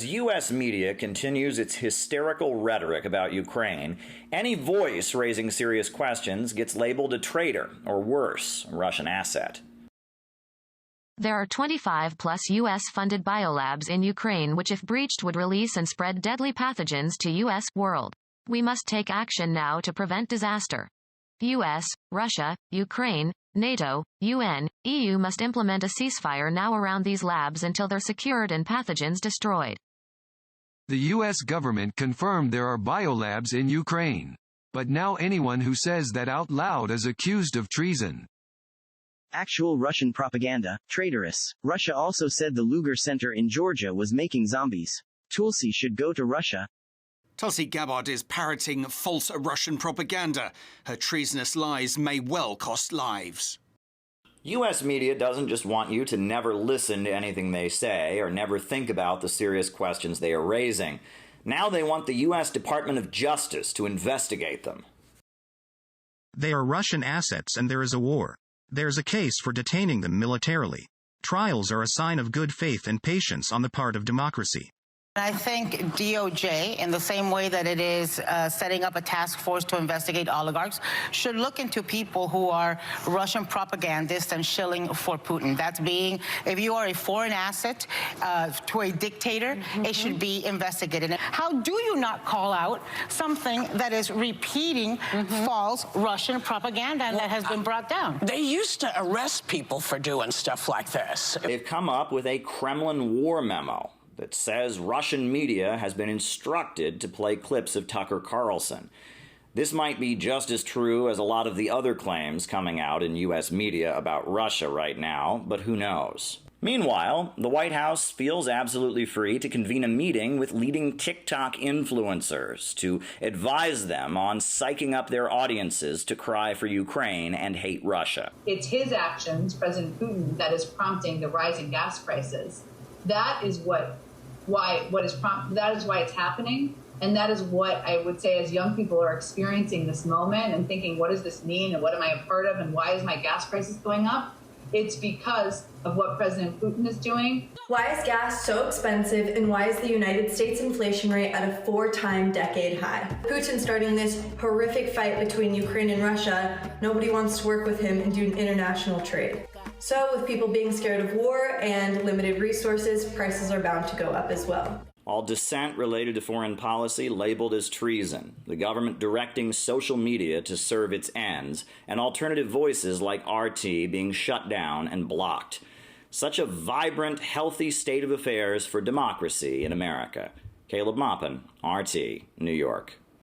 As U.S. media continues its hysterical rhetoric about Ukraine, any voice raising serious questions gets labeled a traitor, or worse, a Russian asset. There are 25-plus U.S.-funded biolabs in Ukraine which, if breached, would release and spread deadly pathogens to U.S. world. We must take action now to prevent disaster. U.S., Russia, Ukraine, NATO, UN, EU must implement a ceasefire now around these labs until they're secured and pathogens destroyed. The U.S. government confirmed there are biolabs in Ukraine. But now anyone who says that out loud is accused of treason. Actual Russian propaganda, traitorous. Russia also said the Lugar Center in Georgia was making zombies. Tulsi should go to Russia. Tulsi Gabbard is parroting false Russian propaganda. Her treasonous lies may well cost lives. U.S. media doesn't just want you to never listen to anything they say or never think about the serious questions they are raising. Now they want the U.S. Department of Justice to investigate them. They are Russian assets and there is a war. There's a case for detaining them militarily. Trials are a sign of good faith and patience on the part of democracy. I think DOJ, in the same way that it is setting up a task force to investigate oligarchs, should look into people who are Russian propagandists and shilling for Putin. That's being, if you are a foreign asset to a dictator, it should be investigated. How do you not call out something that is repeating false Russian propaganda and that has been brought down? They used to arrest people for doing stuff like this. They've come up with a Kremlin war memo that says Russian media has been instructed to play clips of Tucker Carlson. This might be just as true as a lot of the other claims coming out in U.S. media about Russia right now, but who knows? Meanwhile, the White House feels absolutely free to convene a meeting with leading TikTok influencers to advise them on psyching up their audiences to cry for Ukraine and hate Russia. It's his actions, President Putin, that is prompting the rising gas prices. That is why it's happening, and that is what I would say as young people are experiencing this moment and thinking, what does this mean and what am I a part of and why is my gas prices going up? It's because of what President Putin is doing. Why is gas so expensive, and why is the United States inflation rate at a 4-time decade high? Putin starting this horrific fight between Ukraine and Russia, nobody wants to work with him and do international trade. So with people being scared of war and limited resources, prices are bound to go up as well. All dissent related to foreign policy labeled as treason, the government directing social media to serve its ends, and alternative voices like RT being shut down and blocked. Such a vibrant, healthy state of affairs for democracy in America. Caleb Maupin, RT, New York.